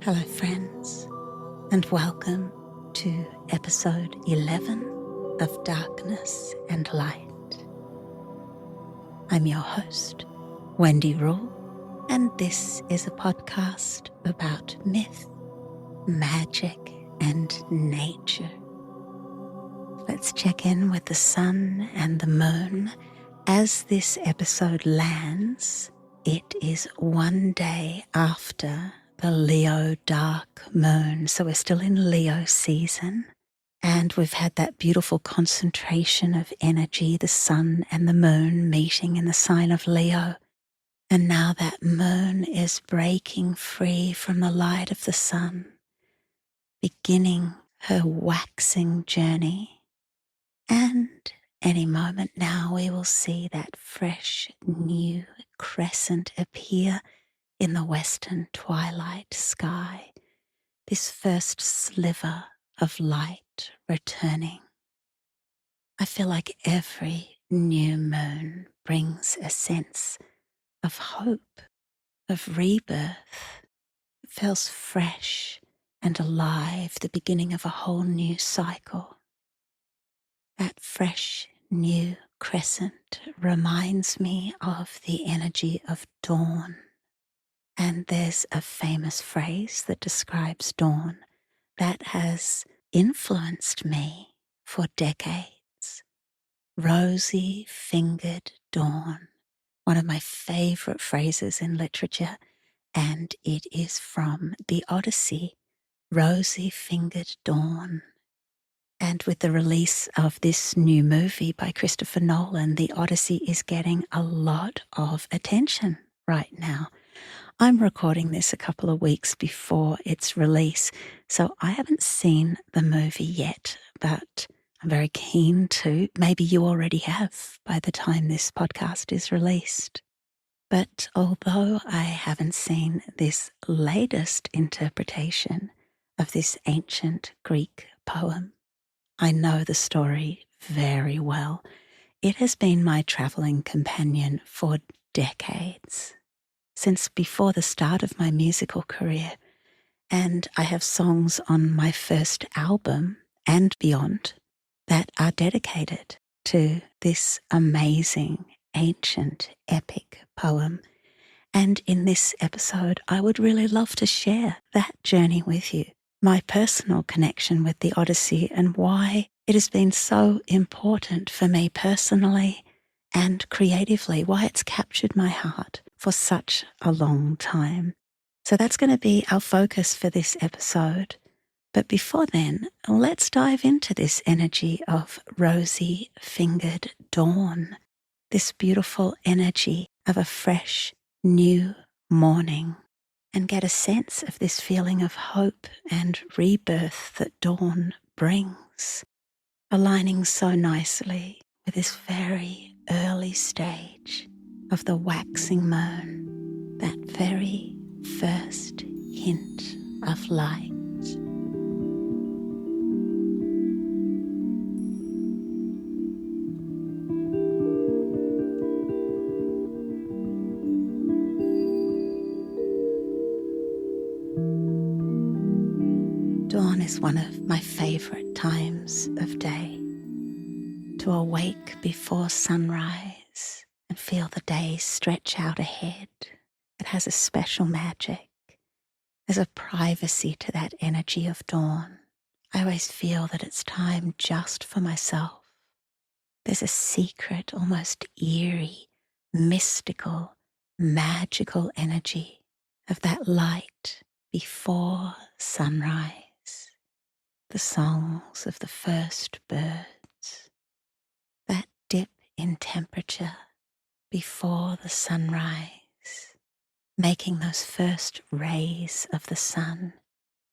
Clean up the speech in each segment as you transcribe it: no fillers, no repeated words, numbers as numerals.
Hello, friends, and welcome to episode 11 of Darkness and Light. I'm your host, Wendy Rule, and this is a podcast about myth, magic, and nature. Let's check in with the sun and the moon. As this episode lands, it is one day after the Leo dark moon. So we're still in Leo season, and we've had that beautiful concentration of energy, the sun and the moon meeting in the sign of Leo. And now that moon is breaking free from the light of the sun, beginning her waxing journey. And any moment now we will see that fresh new crescent appear in the western twilight sky, this first sliver of light returning. I feel like every new moon brings a sense of hope, of rebirth. It feels fresh and alive, the beginning of a whole new cycle. That fresh new crescent reminds me of the energy of dawn. And there's a famous phrase that describes dawn that has influenced me for decades. Rosy-Fingered Dawn, one of my favorite phrases in literature, and it is from the Odyssey, Rosy-Fingered Dawn. And with the release of this new movie by Christopher Nolan, the Odyssey is getting a lot of attention right now. I'm recording this a couple of weeks before its release, so I haven't seen the movie yet, but I'm very keen to. Maybe you already have by the time this podcast is released. But although I haven't seen this latest interpretation of this ancient Greek poem, I know the story very well. It has been my traveling companion for decades, since before the start of my musical career, and I have songs on my first album and beyond that are dedicated to this amazing, ancient, epic poem. And in this episode, I would really love to share that journey with you, my personal connection with the Odyssey and why it has been so important for me personally and creatively, why it's captured my heart for such a long time. So that's going to be our focus for this episode. But before then, let's dive into this energy of Rosy-Fingered Dawn, this beautiful energy of a fresh, new morning, and get a sense of this feeling of hope and rebirth that dawn brings, aligning so nicely with this very early stage of the waxing moon, that very first hint of light. Dawn is one of my favorite times of day. To awake before sunrise and feel the day stretch out ahead. It has a special magic. There's a privacy to that energy of dawn. I always feel that it's time just for myself. There's a secret, almost eerie, mystical, magical energy of that light before sunrise. The songs of the first birds, that dip in temperature before the sunrise, making those first rays of the sun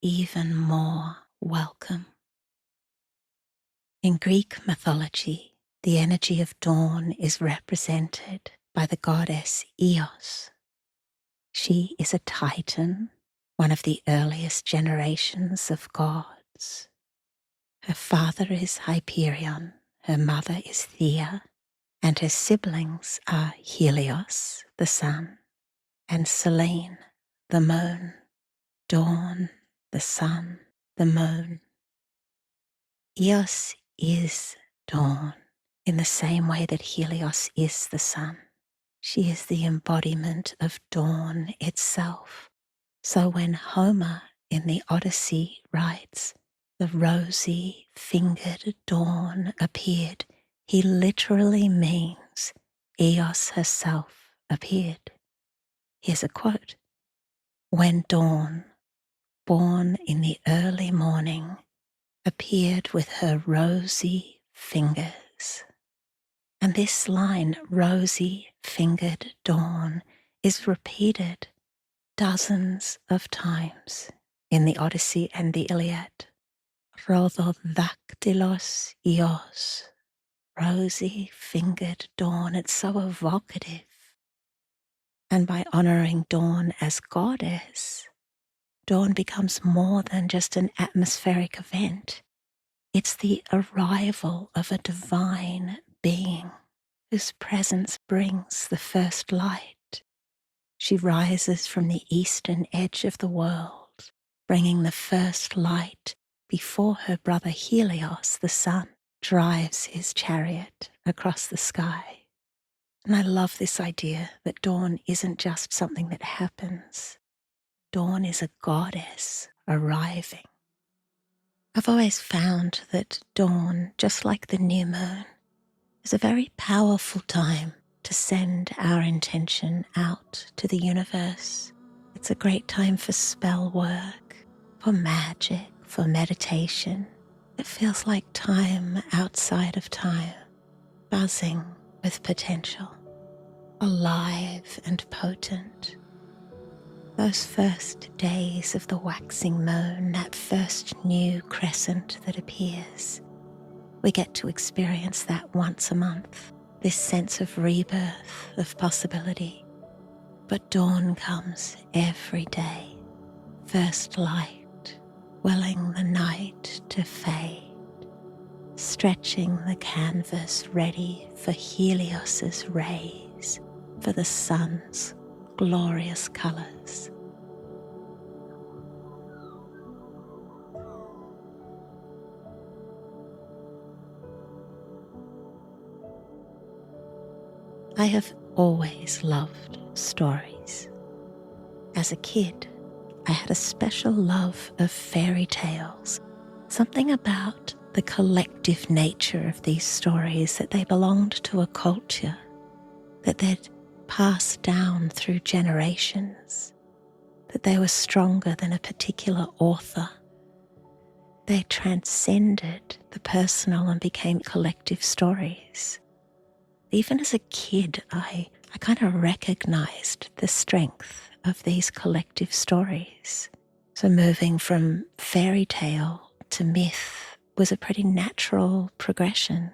even more welcome. In Greek mythology, the energy of dawn is represented by the goddess Eos. She is a Titan, one of the earliest generations of gods. Her father is Hyperion, her mother is Thea, and her siblings are Helios, the sun, and Selene, the moon. dawn, the sun, the moon. Eos is dawn, in the same way that Helios is the sun. She is the embodiment of dawn itself. So when Homer in the Odyssey writes, "The rosy-fingered dawn appeared," he literally means Eos herself appeared. Here's a quote: "When dawn, born in the early morning, appeared with her rosy fingers." And this line, rosy-fingered dawn, is repeated dozens of times in the Odyssey and the Iliad. Rhododactylos Eos, rosy-fingered dawn. It's so evocative. And by honoring dawn as goddess, dawn becomes more than just an atmospheric event. It's the arrival of a divine being whose presence brings the first light. She rises from the eastern edge of the world, bringing the first light before her brother Helios, the sun, drives his chariot across the sky. And I love this idea that dawn isn't just something that happens. Dawn is a goddess arriving. I've always found that dawn, just like the new moon, is a very powerful time to send our intention out to the universe. It's a great time for spell work, for magic, for meditation. It feels like time outside of time, buzzing with potential, alive and potent. Those first days of the waxing moon, that first new crescent that appears, we get to experience that once a month, this sense of rebirth, of possibility. But dawn comes every day, first light, willing the night to fade, stretching the canvas ready for Helios's rays, for the sun's glorious colours. I have always loved stories. As a kid, I had a special love of fairy tales, something about the collective nature of these stories, that they belonged to a culture, that they'd passed down through generations, that they were stronger than a particular author. They transcended the personal and became collective stories. Even as a kid, I kind of recognized the strength of these collective stories. So moving from fairy tale to myth was a pretty natural progression.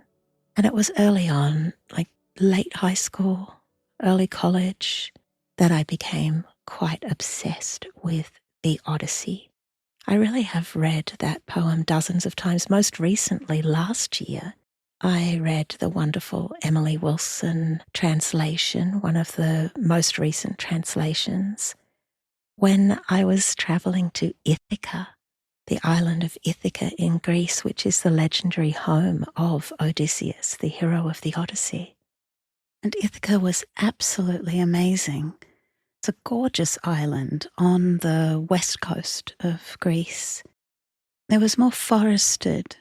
And it was early on, like late high school, early college, that I became quite obsessed with the Odyssey. I really have read that poem dozens of times. Most recently, last year, I read the wonderful Emily Wilson translation, one of the most recent translations, when I was traveling to Ithaca, the island of Ithaca in Greece, which is the legendary home of Odysseus, the hero of the Odyssey. And Ithaca was absolutely amazing. It's a gorgeous island on the west coast of Greece. It was more forested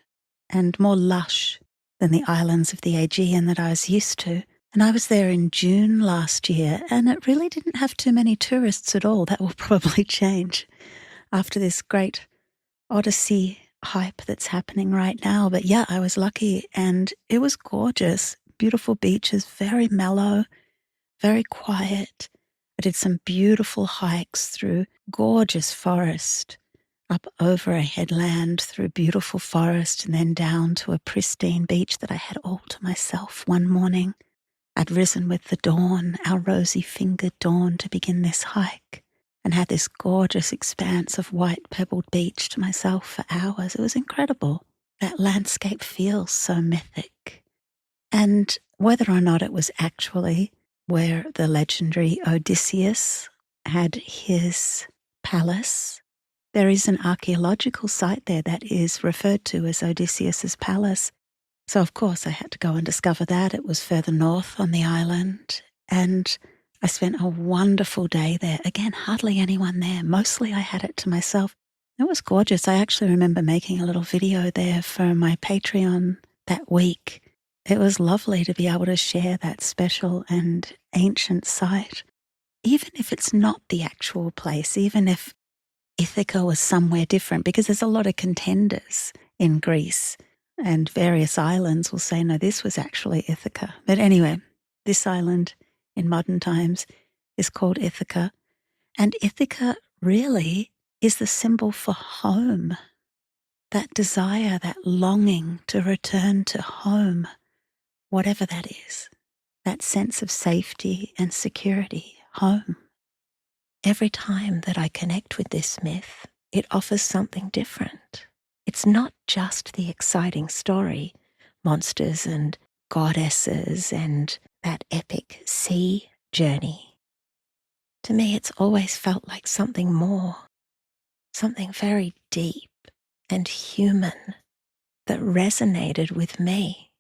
and more lush than the islands of the Aegean that I was used to. And I was there in June last year, and it really didn't have too many tourists at all. That will probably change after this great Odyssey hype that's happening right now. But yeah, I was lucky, and it was gorgeous. Beautiful beaches, very mellow, very quiet. I did some beautiful hikes through gorgeous forest, up over a headland through beautiful forest, and then down to a pristine beach that I had all to myself one morning. I'd risen with the dawn, our rosy-fingered dawn, to begin this hike, and had this gorgeous expanse of white pebbled beach to myself for hours. It was incredible. That landscape feels so mythic. And whether or not it was actually where the legendary Odysseus had his palace, There is an archaeological site there that is referred to as Odysseus's palace. So, of course, I had to go and discover that. It was further north on the island, and I spent a wonderful day there. Again, hardly anyone there. Mostly I had it to myself. It was gorgeous. I actually remember making a little video there for my Patreon that week. It was lovely to be able to share that special and ancient site. Even if it's not the actual place, even if Ithaca was somewhere different, because there's a lot of contenders in Greece, and various islands will say, no, this was actually Ithaca. But anyway, this island in modern times is called Ithaca. And Ithaca really is the symbol for home. That desire, that longing to return to home, whatever that is. That sense of safety and security, home. Every time that I connect with this myth, it offers something different. It's not just the exciting story, monsters and goddesses and that epic sea journey. To me, it's always felt like something more, something very deep and human that resonated with me.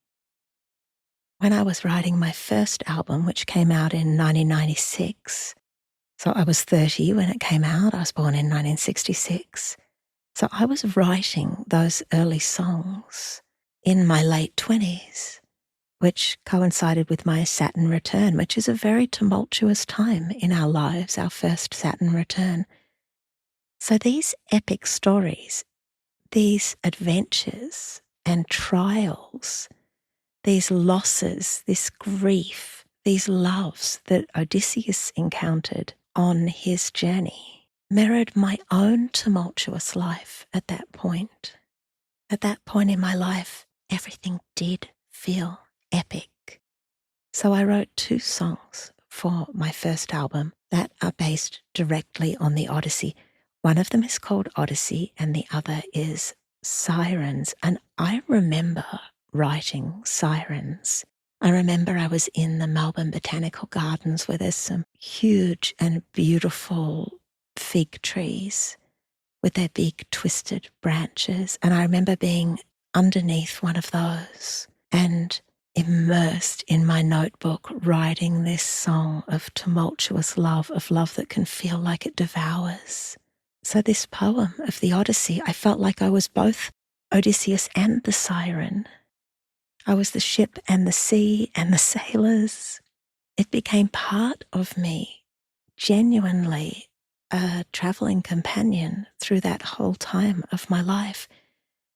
When I was writing my first album, which came out in 1996, so I was 30 when it came out. I was born in 1966. So I was writing those early songs in my late 20s, which coincided with my Saturn return, which is a very tumultuous time in our lives, our first Saturn return. So these epic stories, these adventures and trials, these losses, this grief, these loves that Odysseus encountered on his journey mirrored my own tumultuous life at that point. At that point in my life, everything did feel epic. So I wrote 2 songs for my first album that are based directly on the Odyssey. One of them is called Odyssey and the other is Sirens. And I remember writing Sirens. I remember I was in the Melbourne Botanical Gardens where there's some huge and beautiful fig trees with their big twisted branches. And I remember being underneath one of those and immersed in my notebook writing this song of tumultuous love, of love that can feel like it devours. So this poem of the Odyssey, I felt like I was both Odysseus and the siren. I was the ship and the sea and the sailors. It became part of me, genuinely a traveling companion through that whole time of my life,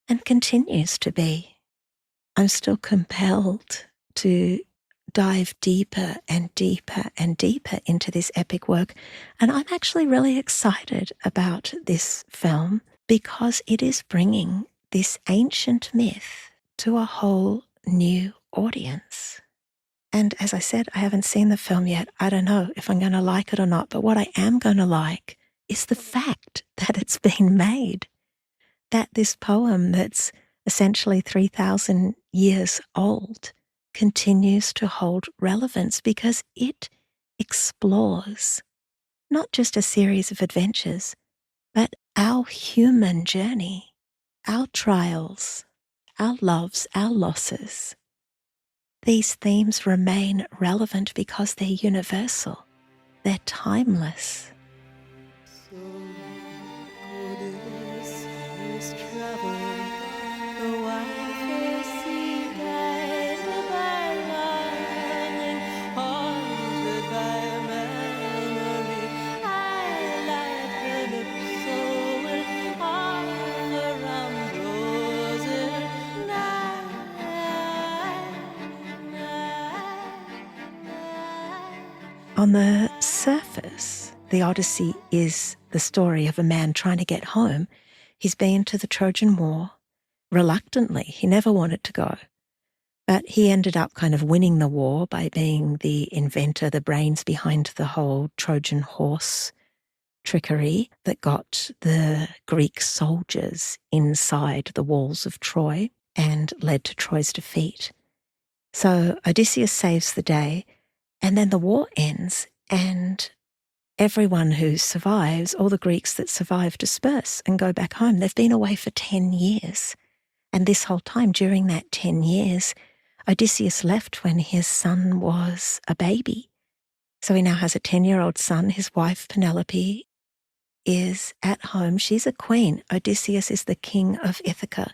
and continues to be. I'm still compelled to dive deeper and deeper and deeper into this epic work, and I'm actually really excited about this film because it is bringing this ancient myth to a whole new audience. And as I said, I haven't seen the film yet. I don't know if I'm going to like it or not, but what I am going to like is the fact that it's been made, that this poem that's essentially 3,000 years old continues to hold relevance because it explores not just a series of adventures, but our human journey, our trials, our loves, our losses. These themes remain relevant because they're universal, they're timeless. So Odysseus traveled the wide sea, guided by longing, haunted by memory. I, like Calypso, will offer ambrosial On the surface, the Odyssey is the story of a man trying to get home. He's been to the Trojan War reluctantly. He never wanted to go. But he ended up kind of winning the war by being the inventor, the brains behind the whole Trojan horse trickery that got the Greek soldiers inside the walls of Troy and led to Troy's defeat. So Odysseus saves the day, and then the war ends, and everyone who survives, all the Greeks that survive, disperse and go back home. They've been away for 10 years. And this whole time, during that 10 years, Odysseus left when his son was a baby. So he now has a 10-year-old son. His wife, Penelope, is at home. She's a queen. Odysseus is the king of Ithaca,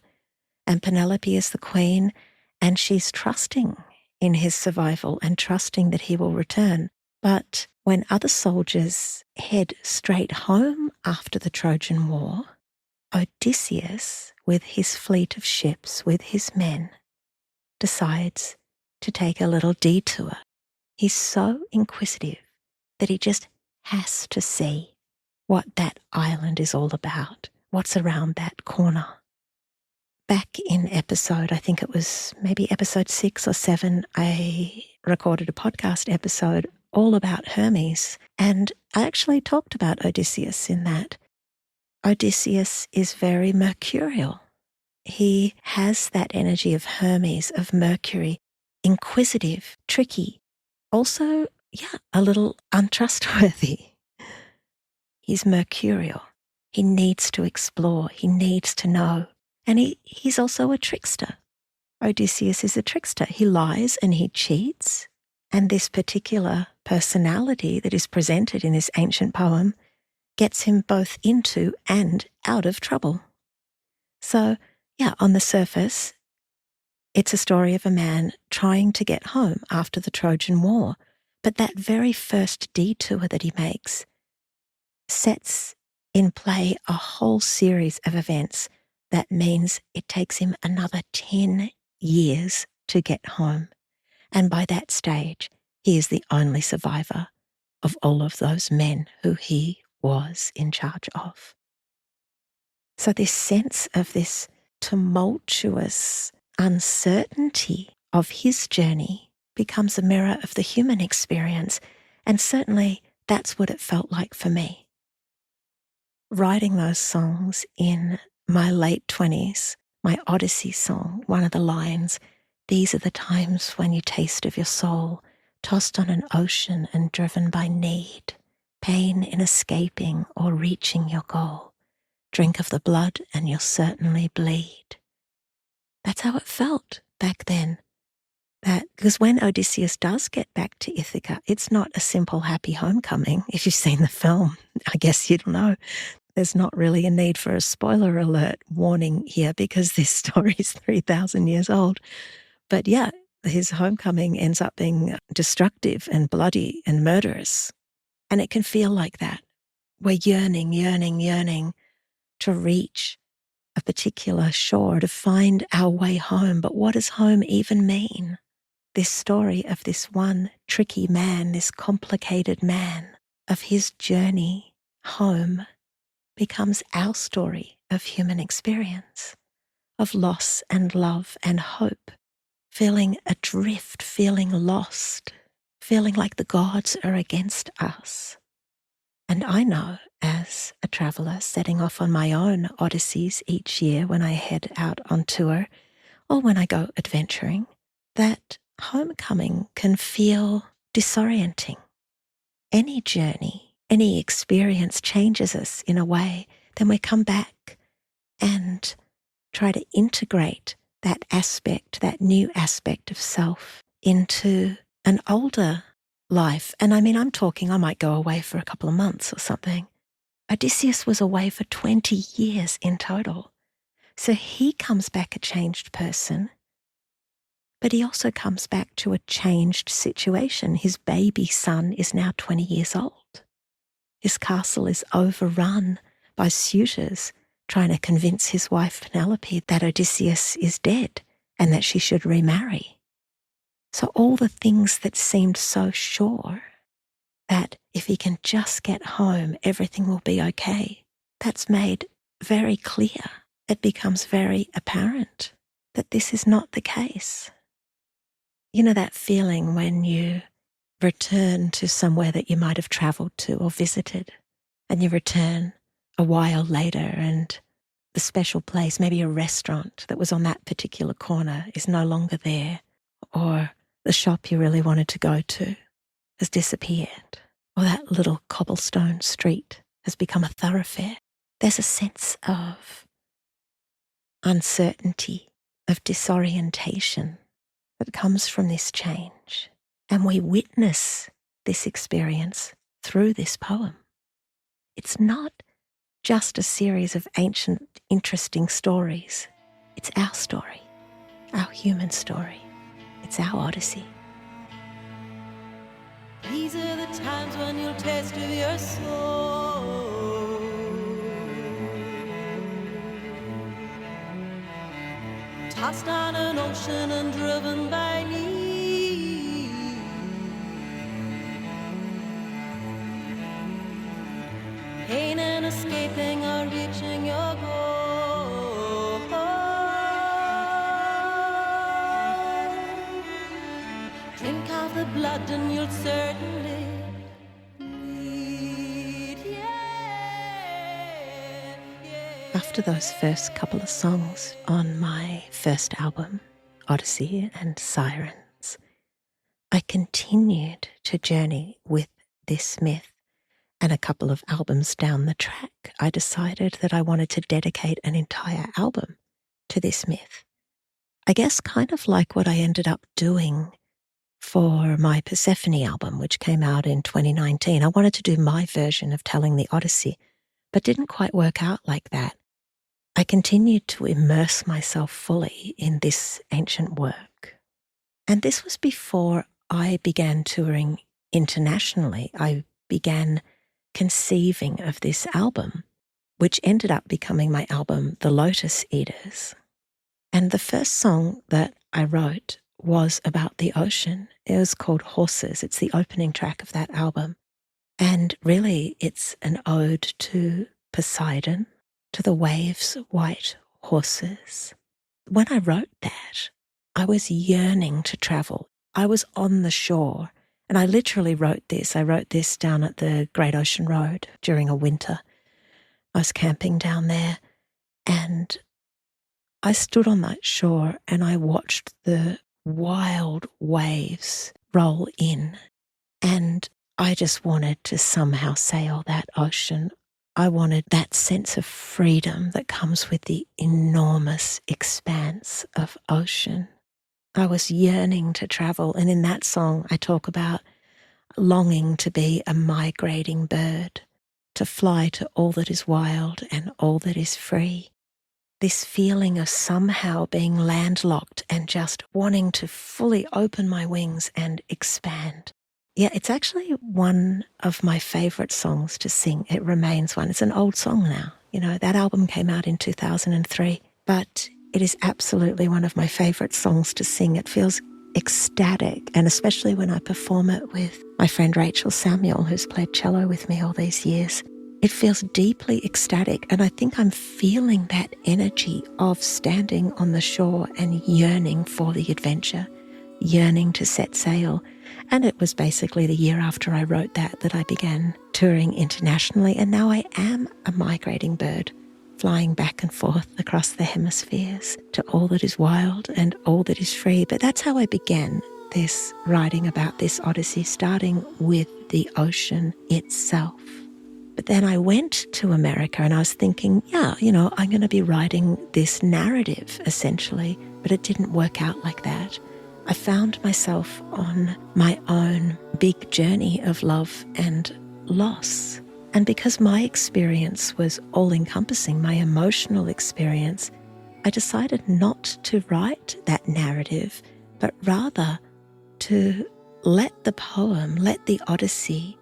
and Penelope is the queen, and she's trusting in his survival and trusting that he will return. But when other soldiers head straight home after the Trojan War, Odysseus, with his fleet of ships, with his men, decides to take a little detour. He's so inquisitive that he just has to see what that island is all about, what's around that corner. Back in episode, I think it was maybe episode 6 or 7, I recorded a podcast episode all about Hermes, and I actually talked about Odysseus in that. Odysseus is very mercurial. He has that energy of Hermes, of Mercury, inquisitive, tricky, also, a little untrustworthy. He's mercurial. He needs to explore. He needs to know. And he's also a trickster. Odysseus is a trickster. He lies and he cheats. And this particular personality that is presented in this ancient poem gets him both into and out of trouble. So, on the surface, it's a story of a man trying to get home after the Trojan War. But that very first detour that he makes sets in play a whole series of events that means it takes him another 10 years to get home. And by that stage, he is the only survivor of all of those men who he was in charge of. So this sense of this tumultuous uncertainty of his journey becomes a mirror of the human experience, and certainly that's what it felt like for me. Writing those songs in my late 20s, my Odyssey song, one of the lines, "These are the times when you taste of your soul, tossed on an ocean and driven by need, pain in escaping or reaching your goal. Drink of the blood and you'll certainly bleed." That's how it felt back then. Because when Odysseus does get back to Ithaca, it's not a simple happy homecoming. If you've seen the film, I guess you'll know. There's not really a need for a spoiler alert warning here because this story is 3,000 years old. But his homecoming ends up being destructive and bloody and murderous. And it can feel like that. We're yearning to reach a particular shore, to find our way home. But what does home even mean? This story of this one tricky man, this complicated man, of his journey home becomes our story of human experience, of loss and love and hope, feeling adrift, feeling lost, feeling like the gods are against us. And I know, as a traveller setting off on my own odysseys each year when I head out on tour or when I go adventuring, that homecoming can feel disorienting. Any journey, any experience changes us in a way, then we come back and try to integrate that aspect, that new aspect of self into an older life. And I mean, I might go away for a couple of months or something. Odysseus was away for 20 years in total. So he comes back a changed person, but he also comes back to a changed situation. His baby son is now 20 years old. His castle is overrun by suitors trying to convince his wife Penelope that Odysseus is dead and that she should remarry. So all the things that seemed so sure, that if he can just get home, everything will be okay, that's made very clear. It becomes very apparent that this is not the case. You know that feeling when you return to somewhere that you might have travelled to or visited, and you return a while later and the special place, maybe a restaurant that was on that particular corner, is no longer there, or the shop you really wanted to go to has disappeared. or that little cobblestone street has become a thoroughfare. There's a sense of uncertainty, of disorientation that comes from this change. And we witness this experience through this poem. It's not just a series of ancient, interesting stories. It's our story, our human story. It's our Odyssey. These are the times when you'll taste of your soul. Tossed on an ocean and driven by need. Pain and escaping or reaching your goal. Drink of the blood and you'll certainly bleed. After those first couple of songs on my first album, Odyssey and Sirens, I continued to journey with this myth. And a couple of albums down the track, I decided that I wanted to dedicate an entire album to this myth. I guess kind of like what I ended up doing for my Persephone album, which came out in 2019. I wanted to do my version of telling the Odyssey, but didn't quite work out like that. I continued to immerse myself fully in this ancient work. And this was before I began touring internationally. I began conceiving of this album, which ended up becoming my album, The Lotus Eaters. And the first song that I wrote was about the ocean. It was called Horses. It's the opening track of that album. And really, it's an ode to Poseidon, to the waves' white horses. When I wrote that, I was yearning to travel. I was on the shore. And I literally wrote this. I wrote this down at the Great Ocean Road during a winter. I was camping down there and I stood on that shore and I watched the wild waves roll in. And I just wanted to somehow sail that ocean. I wanted that sense of freedom that comes with the enormous expanse of ocean. I was yearning to travel, and in that song I talk about longing to be a migrating bird, to fly to all that is wild and all that is free. This feeling of somehow being landlocked and just wanting to fully open my wings and expand. Yeah, it's actually one of my favourite songs to sing. It remains one. It's an old song now. You know, that album came out in 2003, but it is absolutely one of my favourite songs to sing. It feels ecstatic, and especially when I perform it with my friend Rachel Samuel, who's played cello with me all these years. It feels deeply ecstatic, and I think I'm feeling that energy of standing on the shore and yearning for the adventure, yearning to set sail. And it was basically the year after I wrote that I began touring internationally, and now I am a migrating bird, flying back and forth across the hemispheres to all that is wild and all that is free. But that's how I began this writing about this Odyssey, starting with the ocean itself. But then I went to America and I was thinking, I'm going to be writing this narrative essentially, but it didn't work out like that. I found myself on my own big journey of love and loss. And because my experience was all-encompassing, my emotional experience, I decided not to write that narrative, but rather to let the poem, let the Odyssey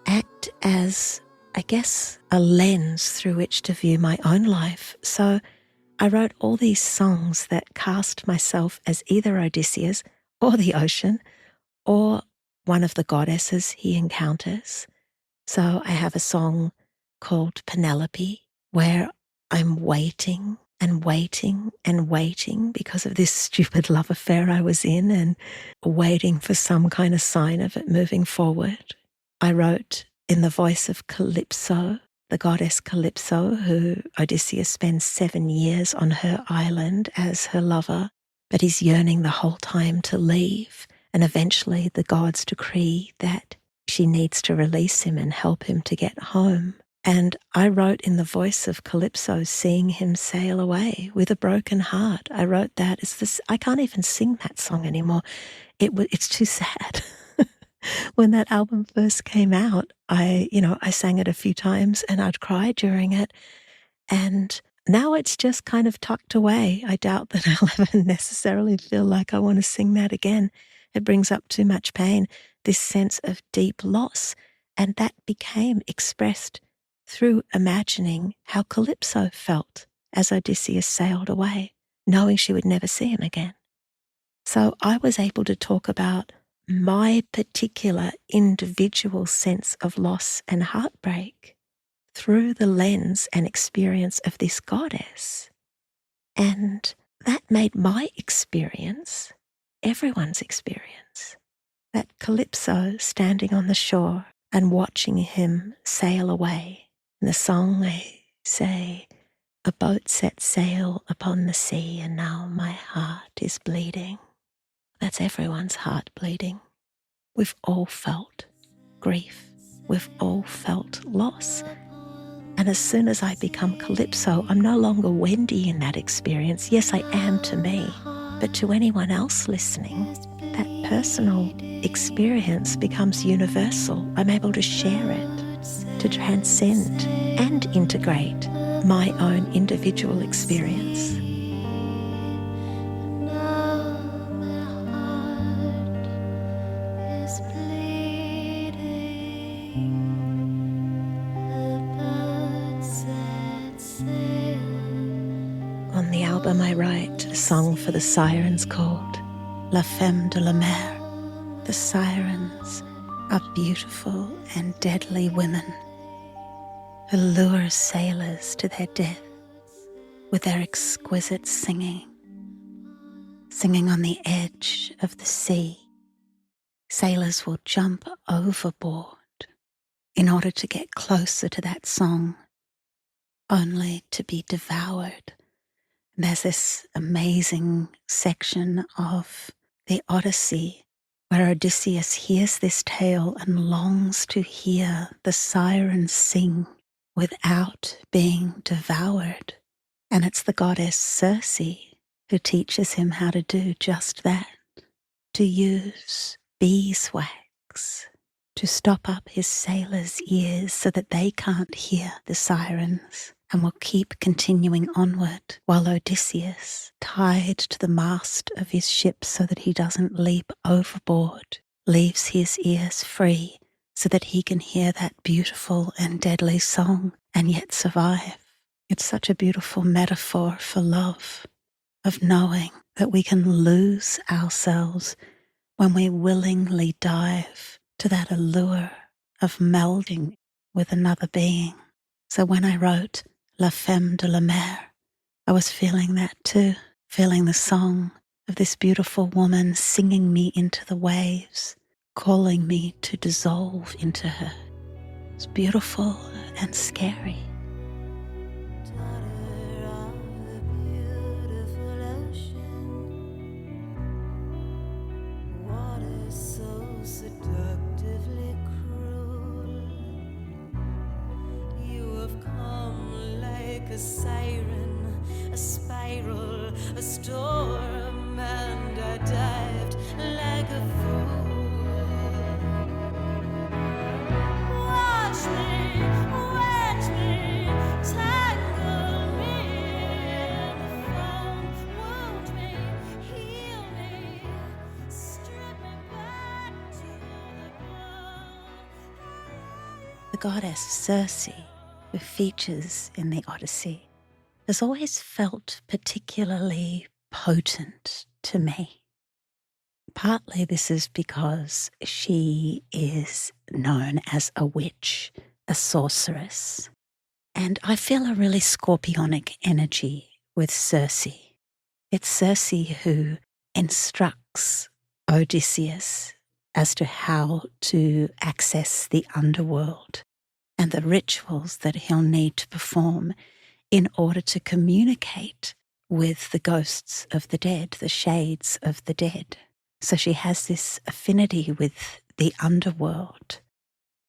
act as, I guess, a lens through which to view my own life. So I wrote all these songs that cast myself as either Odysseus or the ocean or one of the goddesses he encounters. So I have a song called Penelope where I'm waiting and waiting and waiting because of this stupid love affair I was in and waiting for some kind of sign of it moving forward. I wrote in the voice of Calypso, the goddess Calypso, who Odysseus spends 7 years on her island as her lover, but he's yearning the whole time to leave. And eventually the gods decree that she needs to release him and help him to get home. And I wrote in the voice of Calypso, seeing him sail away with a broken heart. I wrote that. I can't even sing that song anymore. It's too sad. When that album first came out, I sang it a few times and I'd cry during it. And now it's just kind of tucked away. I doubt that I'll ever necessarily feel like I want to sing that again. It brings up too much pain, this sense of deep loss. And that became expressed through imagining how Calypso felt as Odysseus sailed away, knowing she would never see him again. So I was able to talk about my particular individual sense of loss and heartbreak through the lens and experience of this goddess. And that made my experience everyone's experience. That Calypso standing on the shore and watching him sail away. In the song they say, "A boat set sail upon the sea and now my heart is bleeding." That's everyone's heart bleeding. We've all felt grief. We've all felt loss. And as soon as I become Calypso, I'm no longer Wendy in that experience. Yes, I am to me, but to anyone else listening, that personal experience becomes universal. I'm able to share it, to transcend and integrate my own individual experience. On the album I write a song for the Sirens called La Femme de la Mer. The Sirens are beautiful and deadly women who lure sailors to their death with their exquisite singing on the edge of the sea. Sailors will jump overboard in order to get closer to that song, only to be devoured. There's this amazing section of the Odyssey where Odysseus hears this tale and longs to hear the sirens sing without being devoured. And it's the goddess Circe who teaches him how to do just that, to use beeswax to stop up his sailors' ears so that they can't hear the sirens, and will keep continuing onward while Odysseus, tied to the mast of his ship so that he doesn't leap overboard, leaves his ears free so that he can hear that beautiful and deadly song and yet survive. It's such a beautiful metaphor for love, of knowing that we can lose ourselves when we willingly dive to that allure of melding with another being. So when I wrote La Femme de la Mer, I was feeling that too, feeling the song of this beautiful woman singing me into the waves, calling me to dissolve into her. It's beautiful and scary. A siren, a spiral, a storm, and I dived like a fool. Watch me, wet me, tangle me in the foam, wound me, heal me, strip me back to the bone. The goddess Circe, who features in the Odyssey, has always felt particularly potent to me. Partly this is because she is known as a witch, a sorceress, and I feel a really scorpionic energy with Circe. It's Circe who instructs Odysseus as to how to access the underworld and the rituals that he'll need to perform in order to communicate with the ghosts of the dead, the shades of the dead. So she has this affinity with the underworld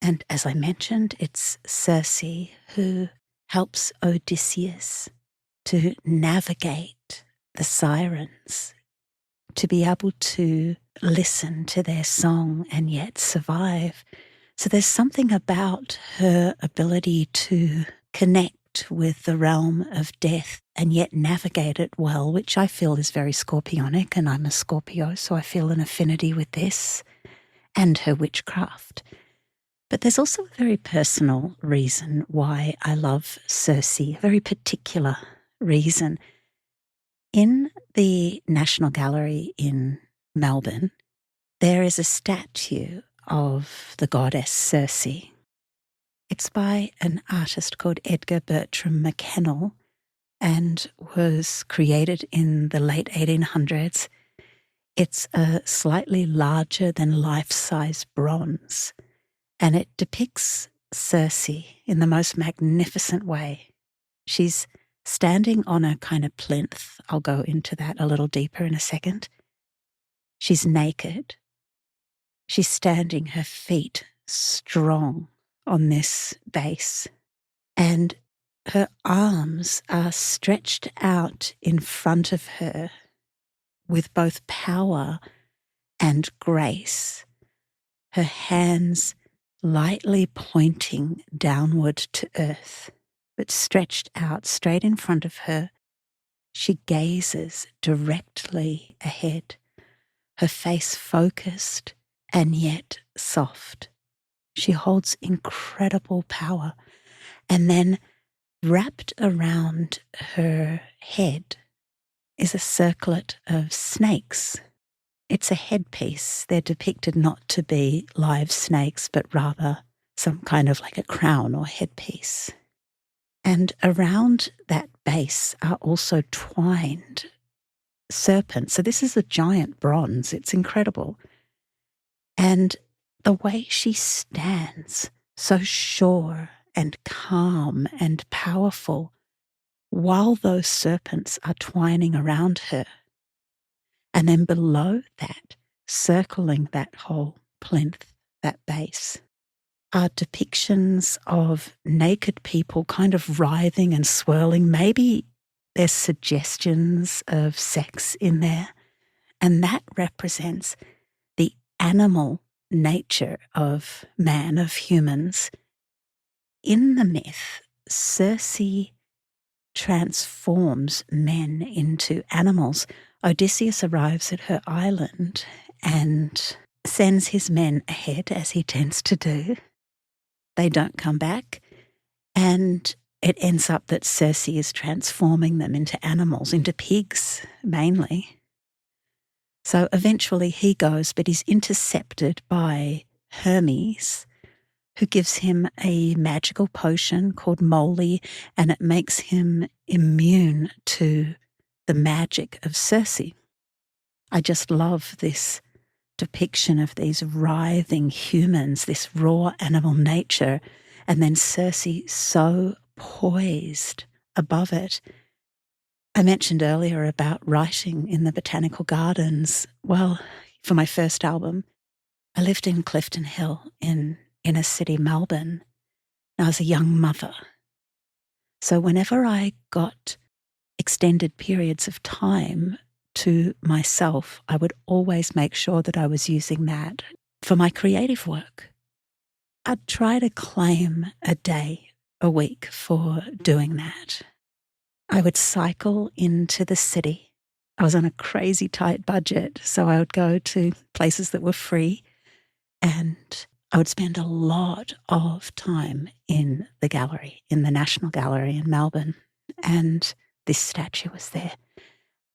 And as I mentioned, it's Circe who helps Odysseus to navigate the Sirens, to be able to listen to their song and yet survive. So there's something about her ability to connect with the realm of death and yet navigate it well, which I feel is very Scorpionic, and I'm a Scorpio, so I feel an affinity with this and her witchcraft. But there's also a very personal reason why I love Circe, a very particular reason. In the National Gallery in Melbourne, there is a statue of the goddess Circe. It's by an artist called Edgar Bertram McKennell and was created in the late 1800s. It's a slightly larger than life-size bronze, and it depicts Circe in the most magnificent way. She's standing on a kind of plinth. I'll go into that a little deeper in a second. She's naked. She's standing, her feet strong on this base, and her arms are stretched out in front of her with both power and grace, her hands lightly pointing downward to earth, but stretched out straight in front of her. She gazes directly ahead, her face focused and yet soft. She holds incredible power, and then wrapped around her head is a circlet of snakes. It's a headpiece. They're depicted not to be live snakes, but rather some kind of like a crown or headpiece. And around that base are also twined serpents. So this is a giant bronze. It's incredible. And the way she stands, so sure and calm and powerful, while those serpents are twining around her. And then below that, circling that whole plinth, that base, are depictions of naked people kind of writhing and swirling. Maybe there's suggestions of sex in there. And that represents the animal nature of man, of humans. In the myth, Circe transforms men into animals. Odysseus arrives at her island and sends his men ahead, as he tends to do. They don't come back, and it ends up that Circe is transforming them into animals, into pigs mainly. So eventually he goes, but he's intercepted by Hermes, who gives him a magical potion called moly, and it makes him immune to the magic of Circe. I just love this depiction of these writhing humans, this raw animal nature, and then Circe so poised above it. I mentioned earlier about writing in the botanical gardens. Well, for my first album, I lived in Clifton Hill in inner city Melbourne. I was a young mother. So whenever I got extended periods of time to myself, I would always make sure that I was using that for my creative work. I'd try to claim a day a week for doing that. I would cycle into the city. I was on a crazy tight budget, so I would go to places that were free, and I would spend a lot of time in the gallery, in the National Gallery in Melbourne, and this statue was there.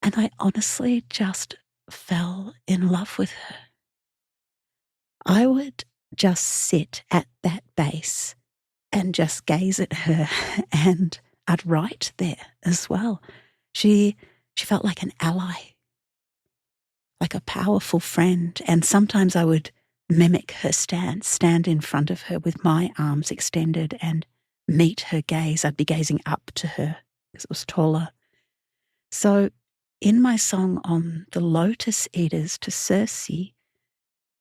And I honestly just fell in love with her. I would just sit at that base and just gaze at her, and I'd write there as well. She felt like an ally, like a powerful friend, and sometimes I would mimic her stance, stand in front of her with my arms extended and meet her gaze. I'd be gazing up to her because it was taller. So in my song on the Lotus Eaters to Circe,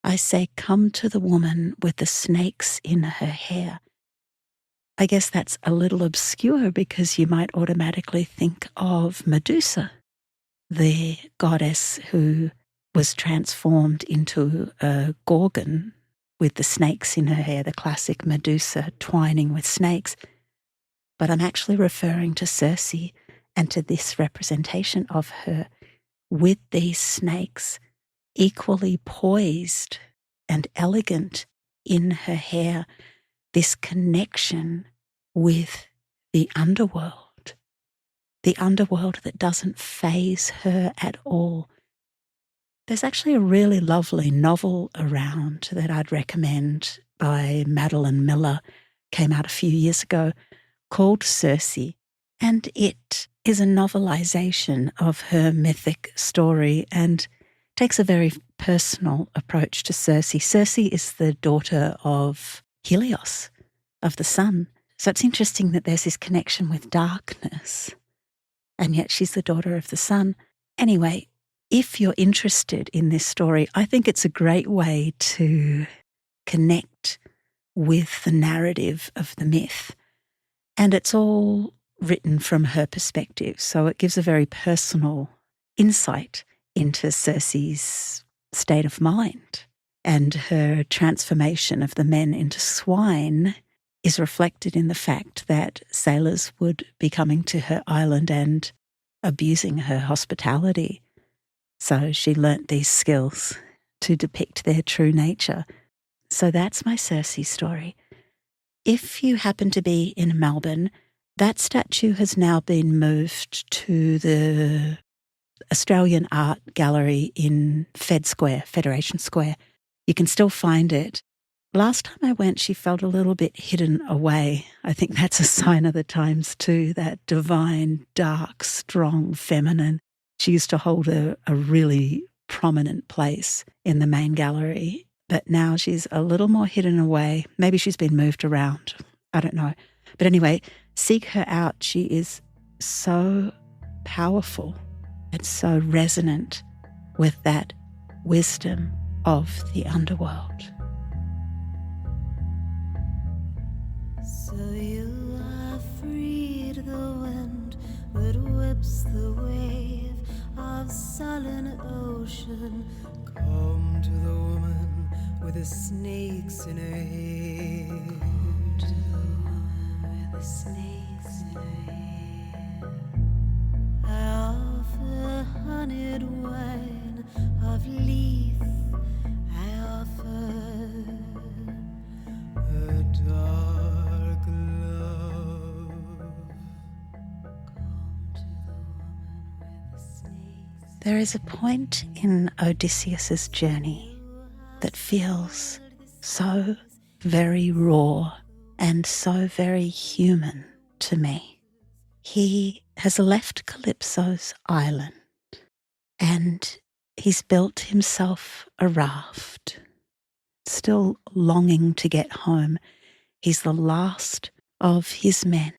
I say, come to the woman with the snakes in her hair. I guess that's a little obscure because you might automatically think of Medusa, the goddess who was transformed into a gorgon with the snakes in her hair, the classic Medusa twining with snakes. But I'm actually referring to Circe and to this representation of her with these snakes equally poised and elegant in her hair, this connection with the underworld that doesn't faze her at all. There's actually a really lovely novel around that I'd recommend by Madeline Miller, came out a few years ago, called Circe, and it is a novelization of her mythic story and takes a very personal approach to Circe. Circe is the daughter of Helios, of the sun. So it's interesting that there's this connection with darkness, and yet she's the daughter of the sun. Anyway, if you're interested in this story, I think it's a great way to connect with the narrative of the myth. And it's all written from her perspective, so it gives a very personal insight into Circe's state of mind. And her transformation of the men into swine is reflected in the fact that sailors would be coming to her island and abusing her hospitality. So she learnt these skills to depict their true nature. So that's my Circe story. If you happen to be in Melbourne, that statue has now been moved to the Australian Art Gallery in Federation Square. You can still find it. Last time I went, she felt a little bit hidden away. I think that's a sign of the times too, that divine, dark, strong, feminine. She used to hold a really prominent place in the main gallery, but now she's a little more hidden away. Maybe she's been moved around. I don't know. But anyway, seek her out. She is so powerful and so resonant with that wisdom of the underworld. So you have freed the wind that whips the wave of sullen ocean. Come to the woman with the snakes in her hair. Come to the woman with the snakes in her hair. I offer honeyed wine of Lethe. I offer a dark love. Come to the woman with the snakes. There is a point in Odysseus's journey that feels so very raw and so very human to me. He has left Calypso's island and he's built himself a raft, still longing to get home. He's the last of his men.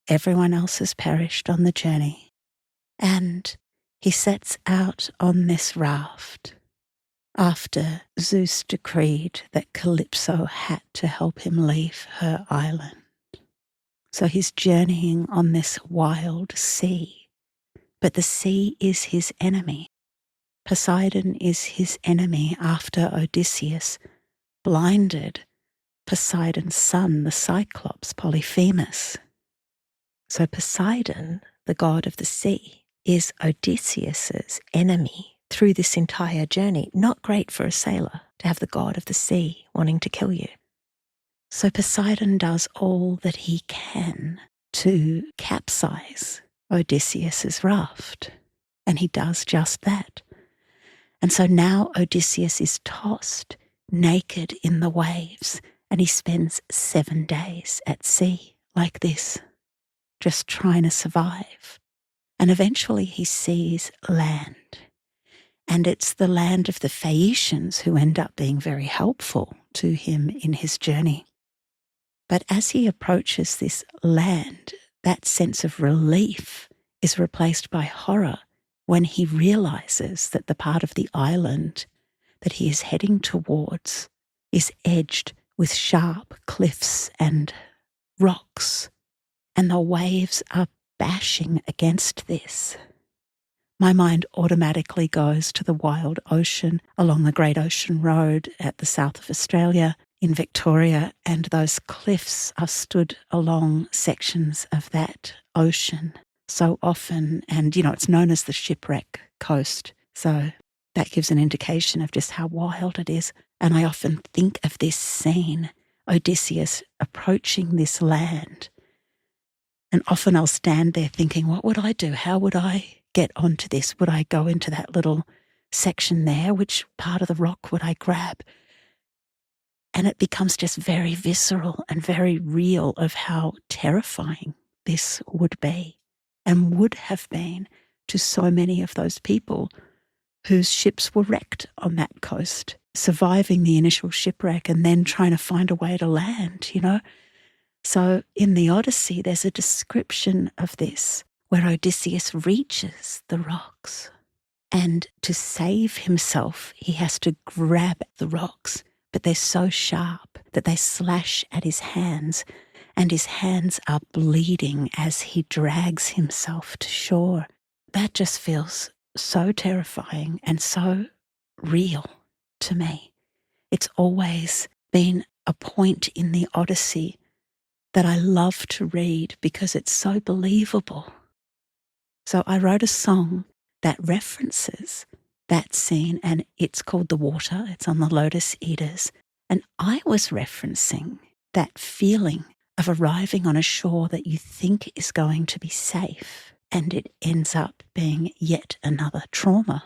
Everyone else has perished on the journey. And he sets out on this raft after Zeus decreed that Calypso had to help him leave her island. So he's journeying on this wild sea, but the sea is his enemy. Poseidon is his enemy after Odysseus blinded Poseidon's son, the Cyclops, Polyphemus. So Poseidon, the god of the sea, is Odysseus's enemy through this entire journey. Not great for a sailor to have the god of the sea wanting to kill you. So Poseidon does all that he can to capsize Odysseus's raft, and he does just that. And so now Odysseus is tossed naked in the waves, and he spends 7 days at sea like this, just trying to survive. And eventually he sees land. And it's the land of the Phaeacians who end up being very helpful to him in his journey. But as he approaches this land, that sense of relief is replaced by horror when he realizes that the part of the island that he is heading towards is edged with sharp cliffs and rocks, and the waves are bashing against this. My mind automatically goes to the wild ocean along the Great Ocean Road at the south of Australia in Victoria, and those cliffs are stood along sections of that ocean so often, and it's known as the shipwreck coast, so that gives an indication of just how wild it is. And I often think of this scene, Odysseus approaching this land, and often I'll stand there thinking, what would I do? How would I get onto this? Would I go into that little section there? Which part of the rock would I grab? And it becomes just very visceral and very real of how terrifying this would be and would have been to so many of those people whose ships were wrecked on that coast, surviving the initial shipwreck and then trying to find a way to land, So in the Odyssey, there's a description of this where Odysseus reaches the rocks, and to save himself, he has to grab the rocks, but they're so sharp that they slash at his hands, and his hands are bleeding as he drags himself to shore. That just feels so terrifying and so real to me. It's always been a point in the Odyssey that I love to read because it's so believable. So I wrote a song that references that scene, and it's called The Water. It's on the Lotus Eaters. And I was referencing that feeling of arriving on a shore that you think is going to be safe, and it ends up being yet another trauma.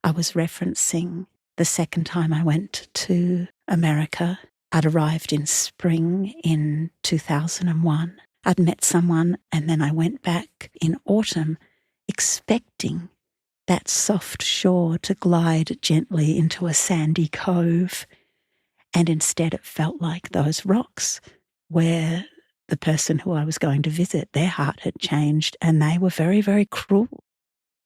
I was referencing the second time I went to America. I'd arrived in spring in 2001. I'd met someone, and then I went back in autumn expecting that soft shore to glide gently into a sandy cove. And instead it felt like those rocks where the person who I was going to visit, their heart had changed and they were very, very cruel.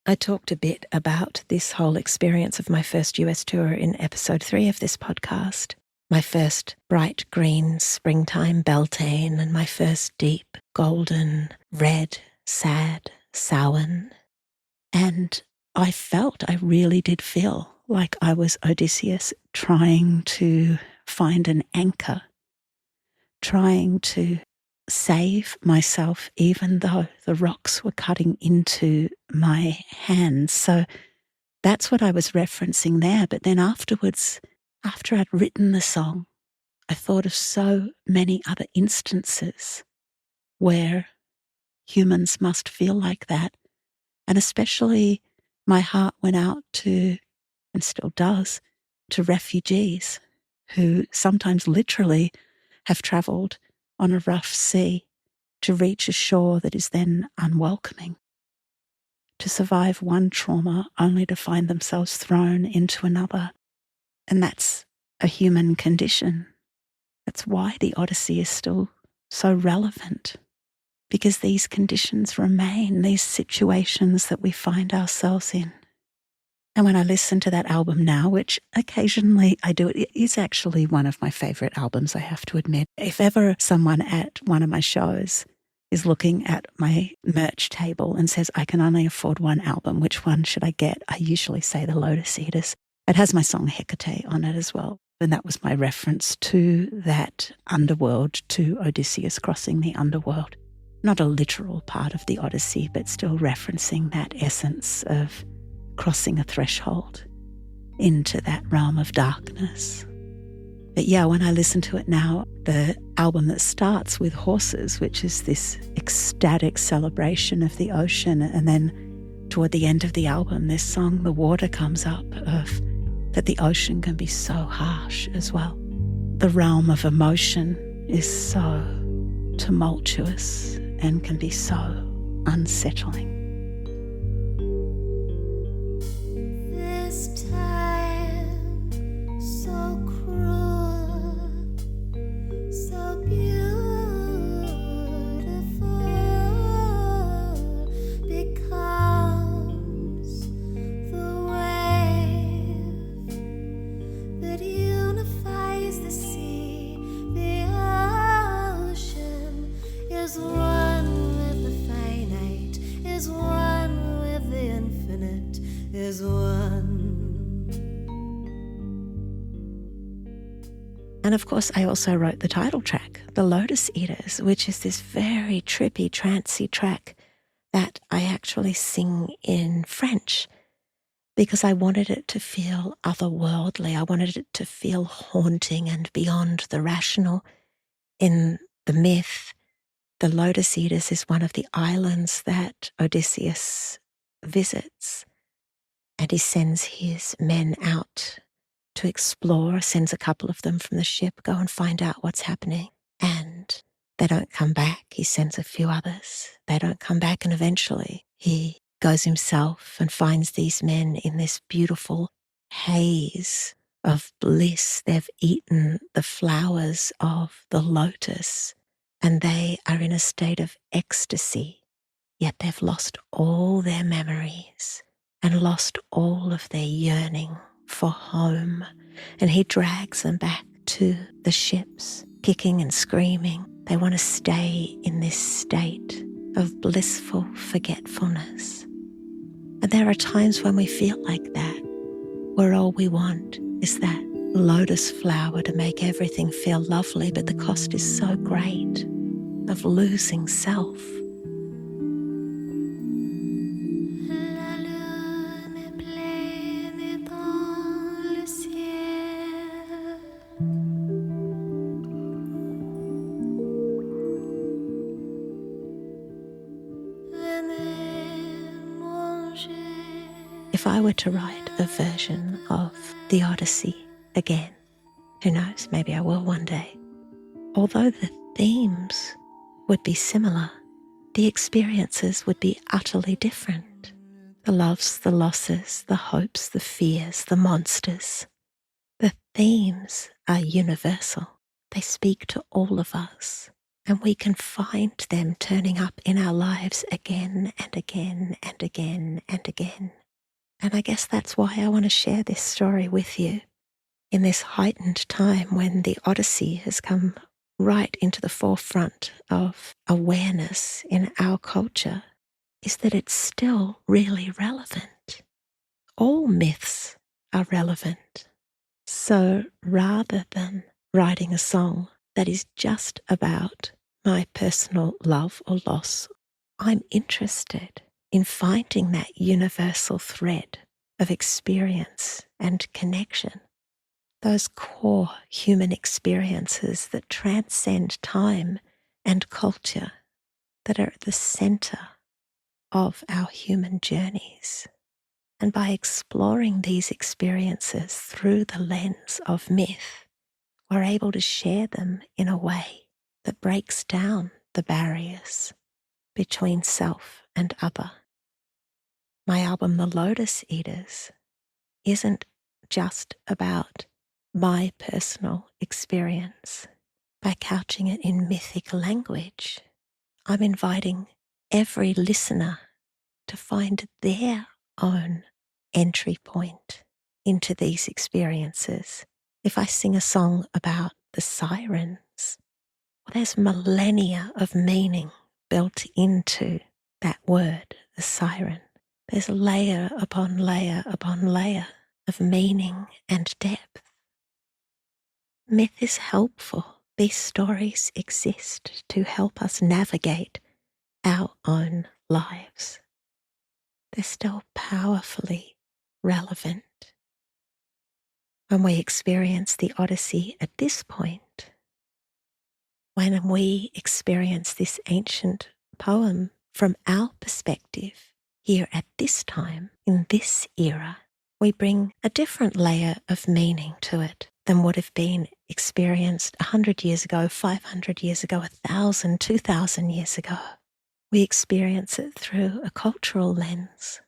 I talked a bit about this whole experience of my first US tour in episode 3 of this podcast. My first bright green springtime Beltane and my first deep golden red sad Samhain. And I really did feel like I was Odysseus trying to find an anchor, trying to save myself even though the rocks were cutting into my hands. So that's what I was referencing there. But then afterwards, after I'd written the song, I thought of so many other instances where humans must feel like that. And especially my heart went out to, and still does, to refugees who sometimes literally have travelled on a rough sea to reach a shore that is then unwelcoming, to survive one trauma only to find themselves thrown into another. And that's a human condition. That's why the Odyssey is still so relevant, because these conditions remain, these situations that we find ourselves in. And when I listen to that album now, which occasionally I do, it is actually one of my favourite albums, I have to admit. If ever someone at one of my shows is looking at my merch table and says, I can only afford one album, which one should I get? I usually say the Lotus Eaters. It has my song Hecate on it as well. And that was my reference to that underworld, to Odysseus crossing the underworld. Not a literal part of the Odyssey, but still referencing that essence of crossing a threshold into that realm of darkness. But yeah, when I listen to it now, the album that starts with horses, which is this ecstatic celebration of the ocean, and then toward the end of the album, this song, The Water, comes up of that the ocean can be so harsh as well. The realm of emotion is so tumultuous and can be so unsettling. This time, so cruel, so beautiful, becomes the wave And of course, I also wrote the title track, The Lotus Eaters, which is this very trippy, trancy track that I actually sing in French because I wanted it to feel otherworldly. I wanted it to feel haunting and beyond the rational. In the myth, the Lotus Eaters is one of the islands that Odysseus visits, and he sends his men out to explore, sends a couple of them from the ship, go and find out what's happening. And they don't come back. He sends a few others. They don't come back, and eventually he goes himself and finds these men in this beautiful haze of bliss. They've eaten the flowers of the lotus, and they are in a state of ecstasy, yet they've lost all their memories and lost all of their yearning for home. And he drags them back to the ships, kicking and screaming. They want to stay in this state of blissful forgetfulness. And there are times when we feel like that, where all we want is that lotus flower to make everything feel lovely, but the cost is so great of losing self. If I were to write a version of the Odyssey again, who knows, maybe I will one day, although the themes would be similar, the experiences would be utterly different. The loves, the losses, the hopes, the fears, the monsters. The themes are universal. They speak to all of us, and we can find them turning up in our lives again and again and again and again. And I guess that's why I want to share this story with you in this heightened time when the Odyssey has come right into the forefront of awareness in our culture, is that it's still really relevant. All myths are relevant. So rather than writing a song that is just about my personal love or loss, I'm interested in finding that universal thread of experience and connection, those core human experiences that transcend time and culture, that are at the center of our human journeys. And by exploring these experiences through the lens of myth, we're able to share them in a way that breaks down the barriers between self and other. My album, The Lotus Eaters, isn't just about my personal experience. By couching it in mythic language, I'm inviting every listener to find their own entry point into these experiences. If I sing a song about the Sirens, well, there's millennia of meaning built into that word, the siren. There's layer upon layer upon layer of meaning and depth. Myth is helpful. These stories exist to help us navigate our own lives. They're still powerfully relevant. When we experience the Odyssey at this point, when we experience this ancient poem from our perspective here at this time, in this era, we bring a different layer of meaning to it than would have been experienced 100 years ago, 500 years ago, 1,000, 2,000 years ago. We experience it through a cultural lens.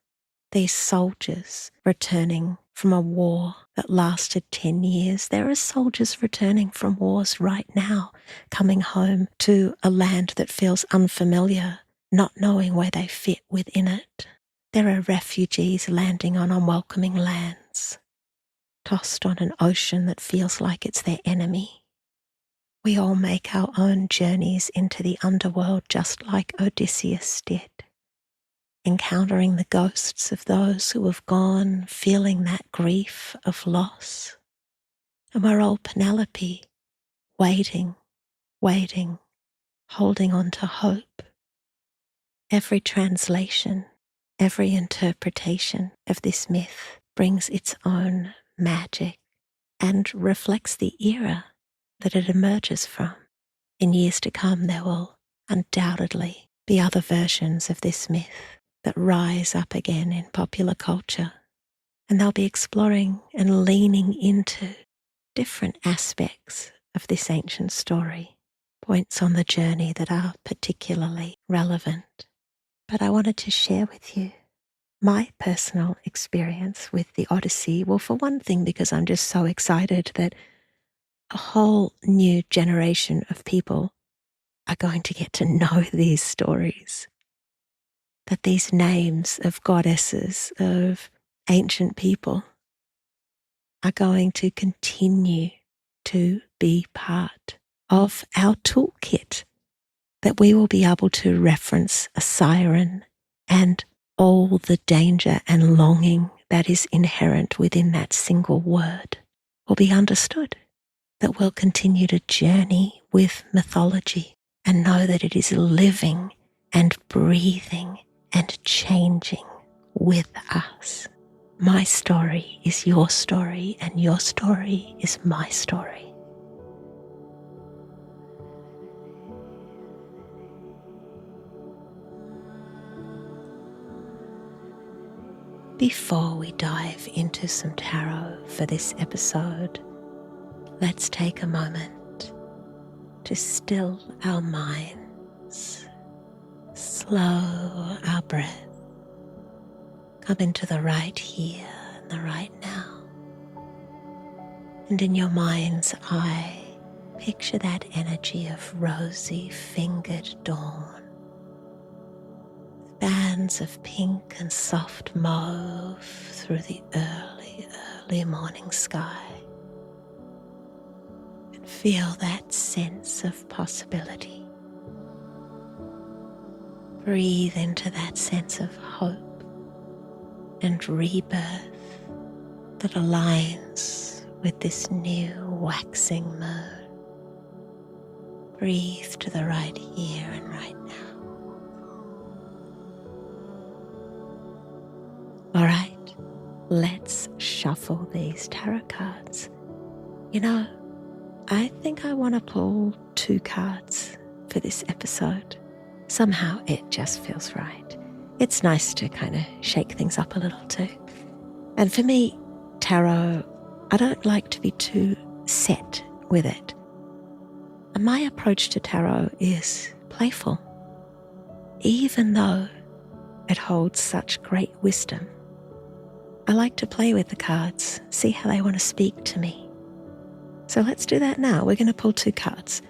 These soldiers returning from a war that lasted 10 years. There are soldiers returning from wars right now, coming home to a land that feels unfamiliar, not knowing where they fit within it. There are refugees landing on unwelcoming lands, tossed on an ocean that feels like it's their enemy. We all make our own journeys into the underworld just like Odysseus did, encountering the ghosts of those who have gone, feeling that grief of loss. And we're all Penelope, waiting, waiting, holding on to hope. Every translation, every interpretation of this myth brings its own magic and reflects the era that it emerges from. In years to come, there will undoubtedly be other versions of this myth that rise up again in popular culture, and they'll be exploring and leaning into different aspects of this ancient story, points on the journey that are particularly relevant. But I wanted to share with you my personal experience with the Odyssey. Well, for one thing, because I'm just so excited that a whole new generation of people are going to get to know these stories, that these names of goddesses, of ancient people, are going to continue to be part of our toolkit, that we will be able to reference a siren and all the danger and longing that is inherent within that single word will be understood, that we'll continue to journey with mythology and know that it is living and breathing and changing with us. My story is your story, and your story is my story. Before we dive into some tarot for this episode, let's take a moment to still our minds, slow our breath, come into the right here and the right now. And in your mind's eye, picture that energy of rosy-fingered dawn. Bands of pink and soft mauve through the early morning sky. And feel that sense of possibility. Breathe into that sense of hope and rebirth that aligns with this new waxing moon. Breathe to the right here and right now. All right, let's shuffle these tarot cards. You know, I think I want to pull 2 cards for this episode. Somehow it just feels right. It's nice to kind of shake things up a little too. And for me, tarot, I don't like to be too set with it. And my approach to tarot is playful, even though it holds such great wisdom. I like to play with the cards, see how they want to speak to me. So let's do that now. We're going to pull 2 cards.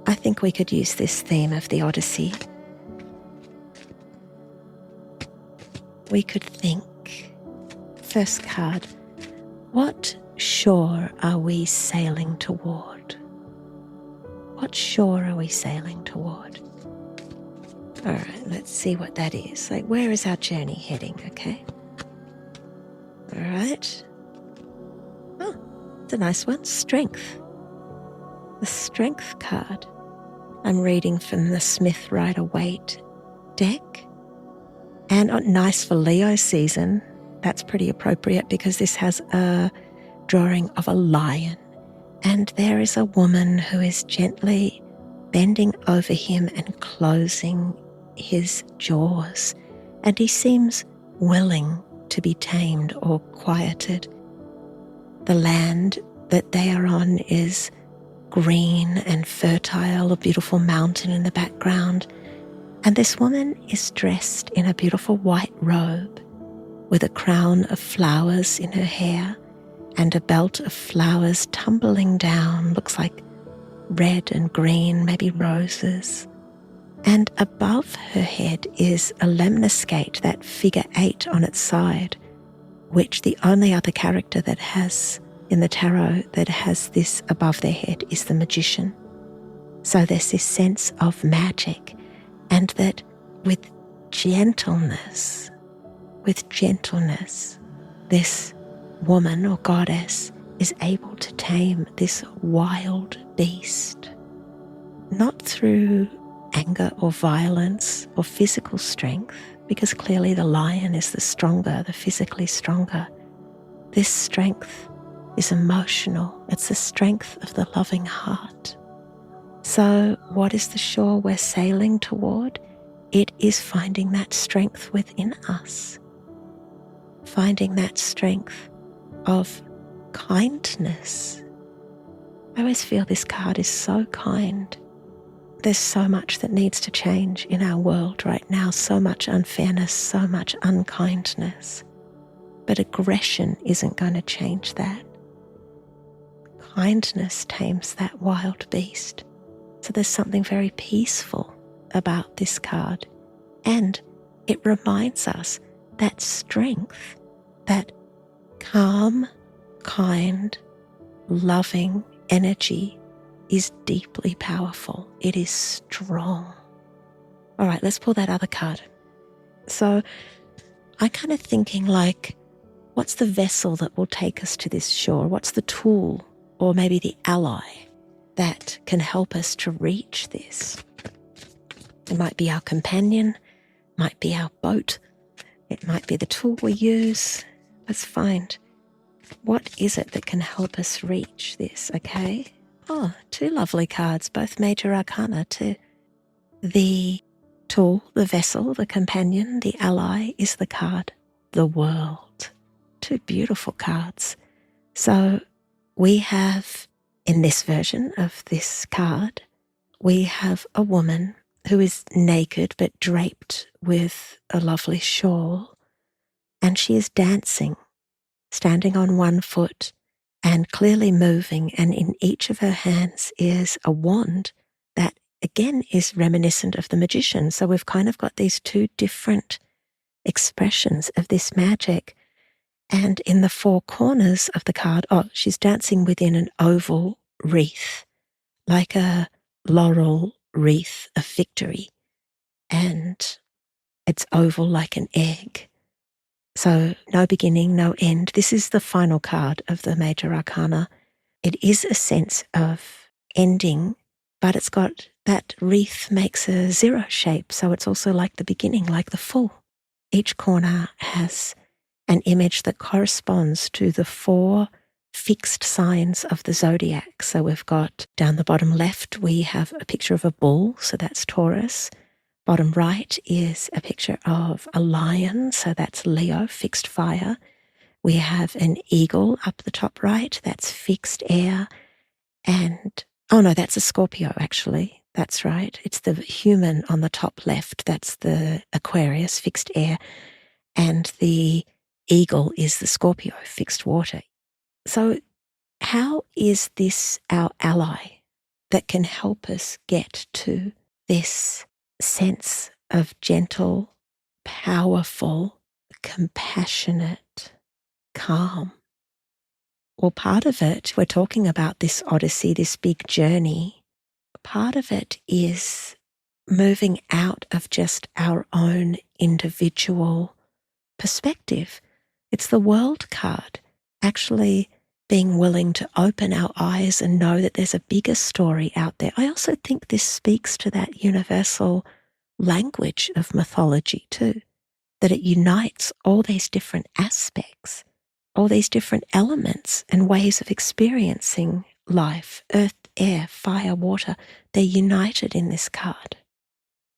I think we could use this theme of the Odyssey. We could think, first card, what shore are we sailing toward? What shore are we sailing toward? All right, let's see what that is. Like, where is our journey heading, okay? All right. Oh, it's a nice one. Strength. The Strength card. I'm reading from the Smith Rider-Waite deck. And nice for Leo season. That's pretty appropriate because this has a drawing of a lion. And there is a woman who is gently bending over him and closing his jaws. And he seems willing to be tamed or quieted. The land that they are on is green and fertile, a beautiful mountain in the background. And this woman is dressed in a beautiful white robe with a crown of flowers in her hair and a belt of flowers tumbling down, looks like red and green, maybe roses. And above her head is a lemniscate, that figure 8 on its side, which the only other character that has in the tarot that has this above their head is the magician. So there's this sense of magic, and that with gentleness, this woman or goddess is able to tame this wild beast, not through anger or violence or physical strength, because clearly the lion is the stronger, the physically stronger. This strength is emotional. It's the strength of the loving heart. So what is the shore we're sailing toward? It is finding that strength within us, finding that strength of kindness. I always feel this card is so kind. There's so much that needs to change in our world right now, so much unfairness, so much unkindness. But aggression isn't going to change that. Kindness tames that wild beast. So there's something very peaceful about this card. And it reminds us that strength, that calm, kind, loving energy is deeply powerful. It is strong. All right, let's pull that other card. So I'm kind of thinking like, what's the vessel that will take us to this shore? What's the tool or maybe the ally that can help us to reach this? It might be our companion, might be our boat, it might be the tool we use. Let's find what is it that can help us reach this, okay? Oh, two lovely cards, both major arcana too. The tool, the vessel, the companion, the ally is the card, the world. Two beautiful cards. So we have, in this version of this card, we have a woman who is naked but draped with a lovely shawl, and she is dancing, standing on one foot and clearly moving, and in each of her hands is a wand that again is reminiscent of the magician. So we've kind of got these two different expressions of this magic. And in the four corners of the card, she's dancing within an oval wreath, like a laurel wreath of victory. And it's oval like an egg. So no beginning, no end. This is the final card of the major arcana. It is a sense of ending, but it's got that wreath makes a zero shape. So it's also like the beginning, like the full. Each corner has an image that corresponds to the four fixed signs of the zodiac. So we've got down the bottom left, we have a picture of a bull, so that's Taurus. Bottom right is a picture of a lion, so that's Leo, fixed fire. We have an eagle up the top right, that's fixed air. And, that's a Scorpio actually. That's right. It's the human on the top left, that's the Aquarius, fixed air. And the eagle is the Scorpio, fixed water. So how is this our ally that can help us get to this sense of gentle, powerful, compassionate, calm? Well, part of it, we're talking about this Odyssey, this big journey. Part of it is moving out of just our own individual perspective. It's the world card, actually being willing to open our eyes and know that there's a bigger story out there. I also think this speaks to that universal language of mythology too, that it unites all these different aspects, all these different elements and ways of experiencing life, earth, air, fire, water. They're united in this card.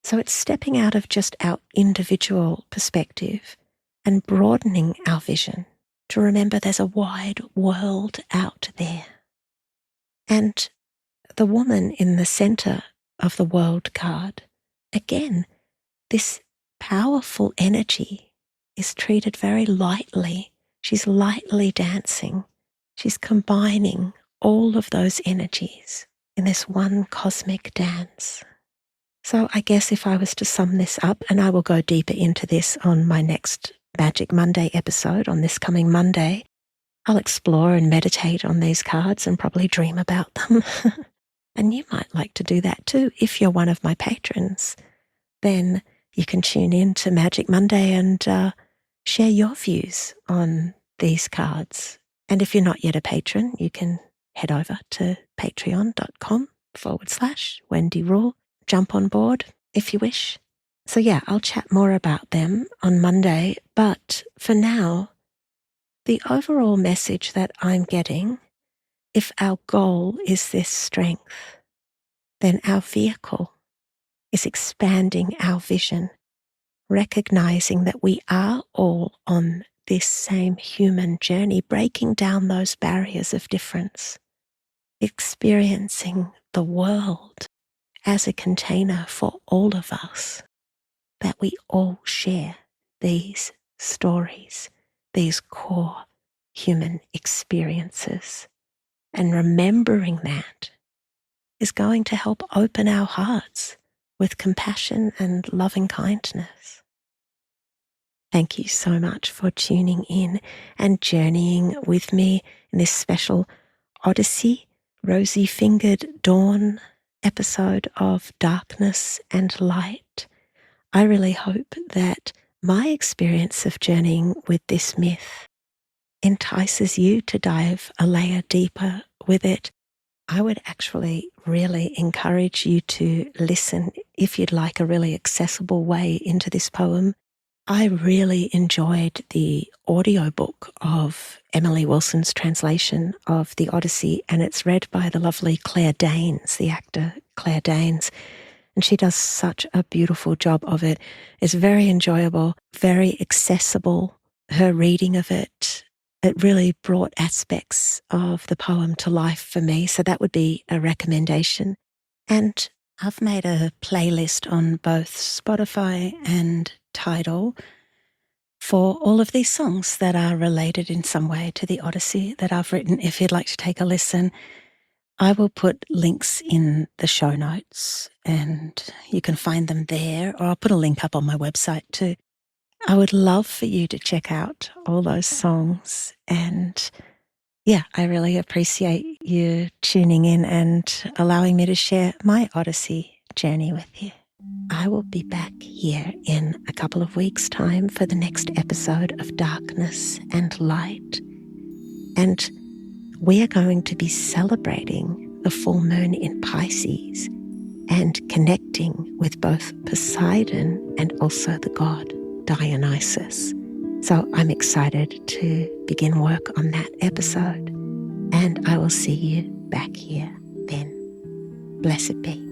So it's stepping out of just our individual perspective and broadening our vision to remember there's a wide world out there. And the woman in the center of the world card, again, this powerful energy is treated very lightly. She's lightly dancing. She's combining all of those energies in this one cosmic dance. So I guess if I was to sum this up, and I will go deeper into this on my next Magic Monday episode on this coming Monday, I'll explore and meditate on these cards and probably dream about them. And you might like to do that too. If you're one of my patrons, then you can tune in to Magic Monday and share your views on these cards And if you're not yet a patron, you can head over to patreon.com/Wendy Rule. Jump on board if you wish. So yeah, I'll chat more about them on Monday. But for now, the overall message that I'm getting, if our goal is this strength, then our vehicle is expanding our vision, recognizing that we are all on this same human journey, breaking down those barriers of difference, experiencing the world as a container for all of us, that we all share these stories, these core human experiences. And remembering that is going to help open our hearts with compassion and loving kindness. Thank you so much for tuning in and journeying with me in this special Odyssey, Rosy-Fingered Dawn episode of Darkness and Light. I really hope that my experience of journeying with this myth entices you to dive a layer deeper with it. I would actually really encourage you to listen if you'd like a really accessible way into this poem. I really enjoyed the audiobook of Emily Wilson's translation of the Odyssey, and it's read by the lovely Claire Danes, the actor Claire Danes, and she does such a beautiful job of it. It's very enjoyable, very accessible. Her reading of it really brought aspects of the poem to life for me, so that would be a recommendation. And I've made a playlist on both Spotify and Tidal for all of these songs that are related in some way to the Odyssey that I've written. If you'd like to take a listen, I will put links in the show notes and you can find them there, or I'll put a link up on my website too. I would love for you to check out all those songs. And yeah, I really appreciate you tuning in and allowing me to share my Odyssey journey with you. I will be back here in a couple of weeks' time for the next episode of Darkness and Light. And we are going to be celebrating the full moon in Pisces and connecting with both Poseidon and also the god Dionysus. So I'm excited to begin work on that episode, and I will see you back here then. Blessed be.